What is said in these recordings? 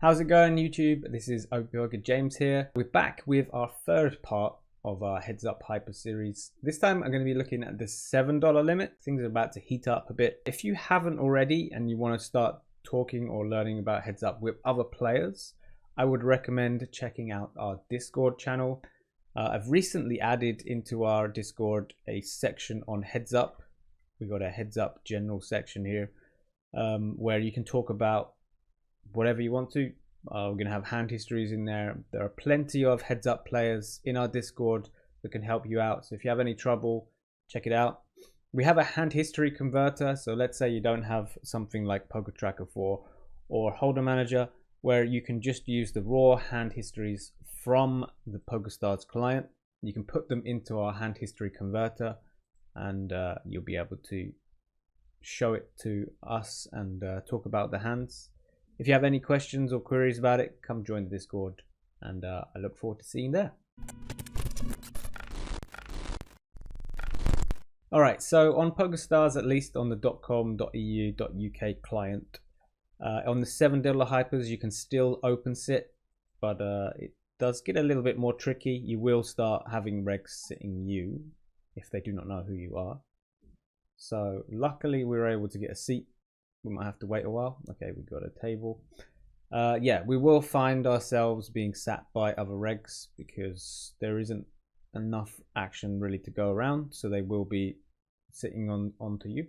How's it going, YouTube? This is op.poker James here. We're back with our third part of our Heads Up Hyper series. This time I'm going to be looking at the $7 limit. Things are about to heat up a bit. If you haven't already and you want to start talking or learning about Heads Up with other players, I would recommend checking out our Discord channel. I've recently added into our Discord a section on Heads Up. We got a Heads Up general section here where you can talk about whatever you want to. We're going to have hand histories in there. There are plenty of Heads Up players in our Discord that can help you out. So if you have any trouble, check it out. We have a hand history converter. So let's say you don't have something like Poker Tracker 4 or Holder Manager, where you can just use the raw hand histories from the PokerStars client. You can put them into our hand history converter and you'll be able to show it to us and talk about the hands. If you have any questions or queries about it, come join the Discord, and I look forward to seeing you there. Alright, so on PokerStars, at least on the .com.eu.uk client, on the $7 hypers you can still open sit, but it does get a little bit more tricky. You will start having regs sitting you if they do not know who you are. So luckily we were able to get a seat. We might have to wait a while. Okay, we've got a table. Yeah, we will find ourselves being sat by other regs because there isn't enough action really to go around. So they will be sitting onto you.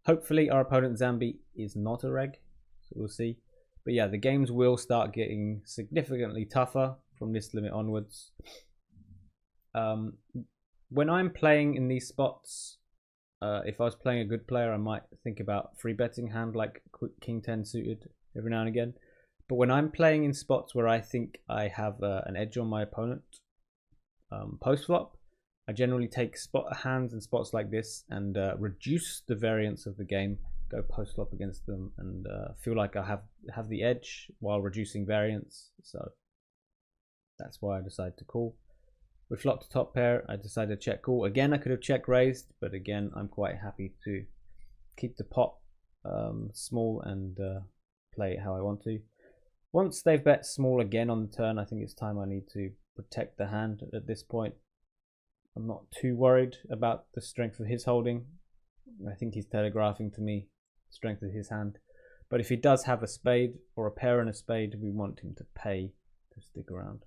Hopefully our opponent Zambi is not a reg. So we'll see. But yeah, the games will start getting significantly tougher from this limit onwards. When I'm playing in these spots, if I was playing a good player, I might think about free betting hand like King 10 suited every now and again. But when I'm playing in spots where I think I have an edge on my opponent post flop, I generally take hands and spots like this and reduce the variance of the game, go post flop against them, and feel like I have the edge while reducing variance. So that's why I decided to call. We flopped a top pair. I decided to check call. Again, I could have check raised, but again, I'm quite happy to keep the pot small and play it how I want to. Once they've bet small again on the turn, I think it's time I need to protect the hand at this point. I'm not too worried about the strength of his holding. I think he's telegraphing to me the strength of his hand. But if he does have a spade or a pair and a spade, we want him to pay to stick around.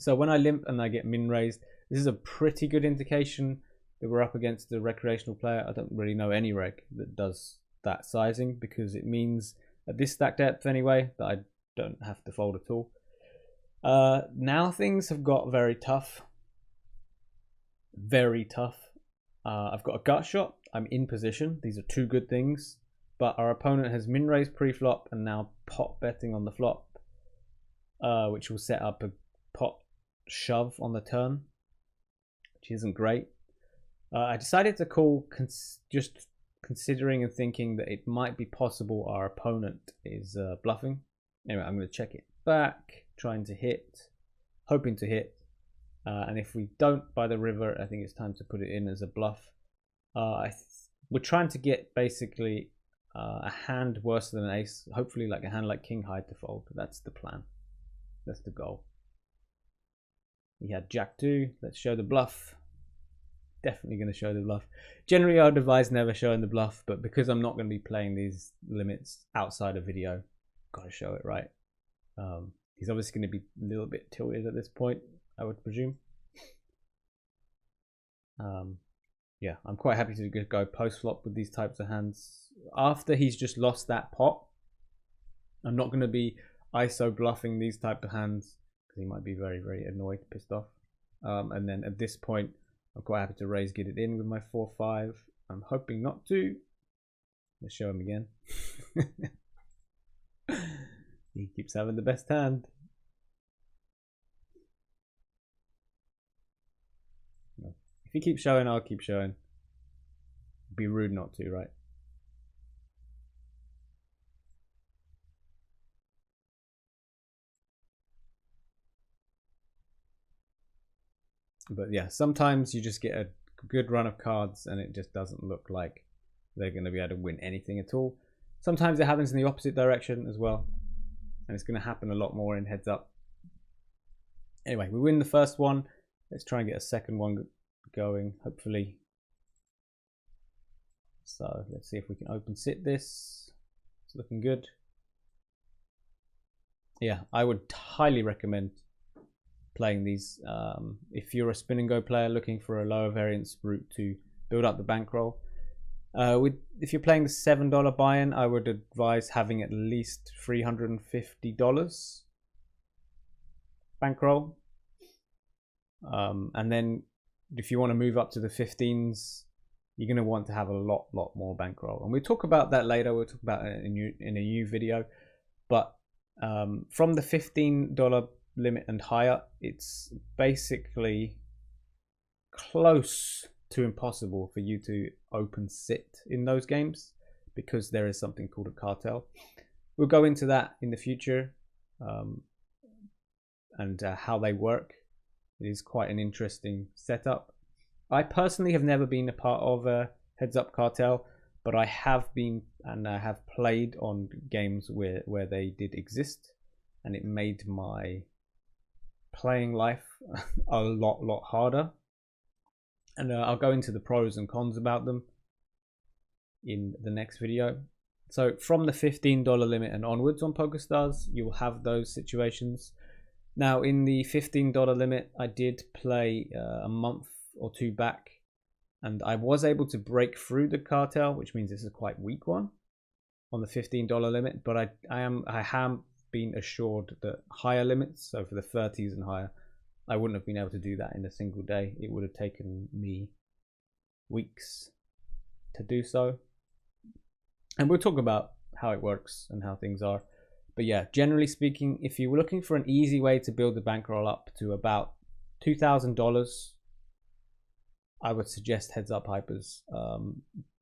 So when I limp and I get min raised, this is a pretty good indication that we're up against a recreational player. I don't really know any reg that does that sizing, because it means at this stack depth anyway that I don't have to fold at all. Now things have got very tough. Very tough. I've got a gut shot. I'm in position. These are two good things. But our opponent has min raised pre-flop and now pot betting on the flop, which will set up a pot shove on the turn, which isn't great. I decided to call just considering and thinking that it might be possible our opponent is bluffing. Anyway, I'm going to check it back, trying to hit, hoping to hit, and if we don't by the river, I think it's time to put it in as a bluff. We're trying to get basically a hand worse than an ace, hopefully like a hand like King High to fold. That's the plan. That's the goal. We had Jack 2. Let's show the bluff. Definitely going to show the bluff. Generally, I would advise never showing the bluff, but because I'm not going to be playing these limits outside of video, got to show it, right? He's obviously going to be a little bit tilted at this point, I would presume. Yeah, I'm quite happy to go post flop with these types of hands. After he's just lost that pot, I'm not going to be ISO bluffing these type of hands, he might be very, very annoyed, pissed off. And then at this point, I'm quite happy to raise, get it in with my 4-5. I'm hoping not to. Let's show him again. He keeps having the best hand. If he keeps showing, I'll keep showing. It'd be rude not to, right? But yeah, sometimes you just get a good run of cards and it just doesn't look like they're going to be able to win anything at all. Sometimes it happens in the opposite direction as well, and it's going to happen a lot more in heads up. Anyway, we win the first one. Let's try and get a second one going, hopefully. So let's see if we can open sit this. It's looking good. Yeah, I would highly recommend playing these if you're a spin and go player looking for a lower variance route to build up the bankroll. If you're playing the $7 buy-in, I would advise having at least $350 bankroll. And then if you want to move up to the 15s, you're going to want to have a lot more bankroll. And we'll talk about that later. We'll talk about it in a new video. But from the $15 limit and higher, it's basically close to impossible for you to open sit in those games, because there is something called a cartel. We'll go into that in the future, and how they work. It is quite an interesting setup. I personally have never been a part of a heads up cartel, but I have been, and I have played on games where they did exist, and it made my playing life a lot harder. And I'll go into the pros and cons about them in the next video. So from the $15 limit and onwards on PokerStars, you'll have those situations. Now in the $15 limit, I did play a month or two back, and I was able to break through the cartel, which means this is a quite weak one on the $15 limit. But I have been assured that higher limits, so for the 30s and higher, I wouldn't have been able to do that in a single day. It would have taken me weeks to do so. And we'll talk about how it works and how things are. But yeah, generally speaking, if you were looking for an easy way to build the bankroll up to about $2,000, I would suggest heads up hypers.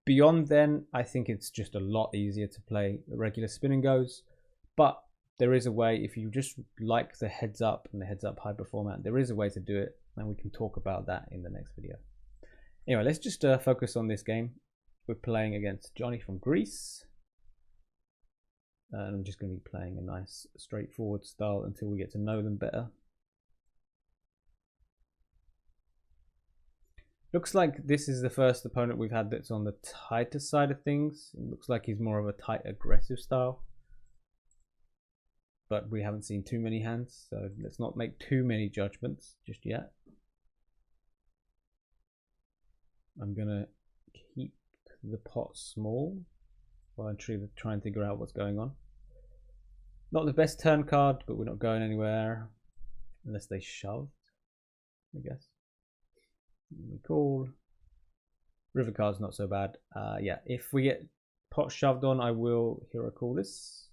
Beyond then, I think it's just a lot easier to play regular spin and goes. But there is a way, if you just like the heads up and the heads up hyper format, there is a way to do it, and we can talk about that in the next video. Anyway, let's just focus on this game. We're playing against Johnny from Greece, and I'm just going to be playing a nice straightforward style until we get to know them better. Looks like this is the first opponent we've had that's on the tighter side of things. It looks like he's more of a tight aggressive style, but we haven't seen too many hands, so let's not make too many judgments just yet. I'm gonna keep the pot small while I try and figure out what's going on. Not the best turn card, but we're not going anywhere unless they shove, I guess. We call. River card's not so bad. Yeah, if we get pot shoved on, I will hero call this.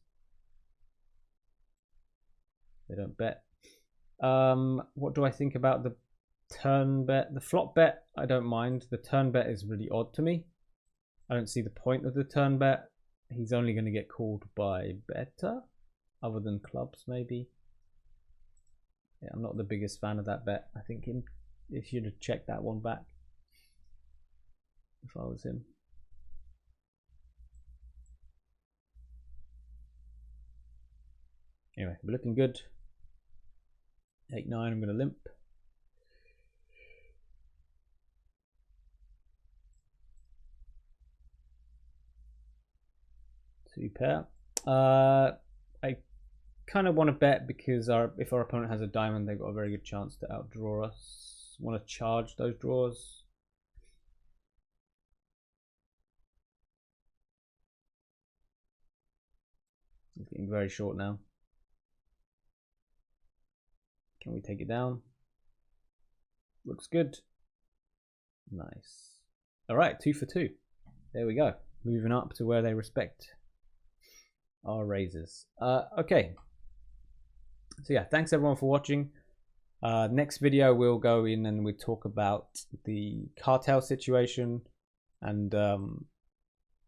They don't bet. What do I think about the turn bet? The flop bet, I don't mind. The turn bet is really odd to me. I don't see the point of the turn bet. He's only going to get called by better, other than clubs maybe. Yeah, I'm not the biggest fan of that bet. I think if you'd have checked that one back if I was him. Anyway, we're looking good. 8-9, I'm going to limp. Two pair. I kind of want to bet because if our opponent has a diamond, they've got a very good chance to outdraw us. Want to charge those draws. It's getting very short now. Can we take it down? Looks good. Nice. All right, 2 for 2. There we go. Moving up to where they respect our raises. Okay. So yeah, thanks everyone for watching. Next video we'll go in and we talk about the cartel situation and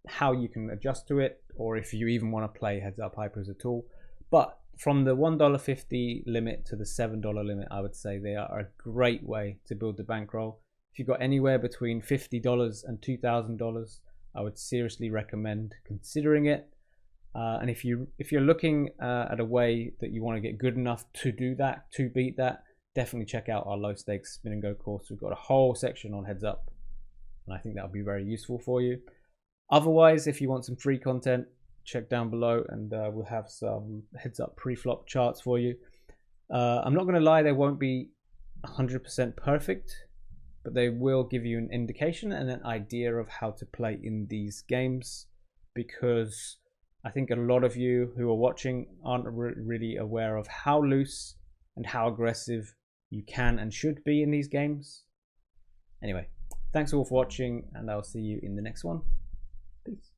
how you can adjust to it, or if you even want to play heads up hypers at all. But from the $1.50 limit to the $7 limit, I would say they are a great way to build the bankroll. If you've got anywhere between $50 and $2,000, I would seriously recommend considering it. And if you're looking at a way that you want to get good enough to do that, to beat that, definitely check out our low stakes spin and go course. We've got a whole section on heads up, and I think that'll be very useful for you. Otherwise, if you want some free content, check down below, and we'll have some heads up pre-flop charts for you. I'm not going to lie, they won't be 100% perfect, but they will give you an indication and an idea of how to play in these games, because I think a lot of you who are watching aren't really aware of how loose and how aggressive you can and should be in these games. Anyway, thanks all for watching, and I'll see you in the next one. Peace.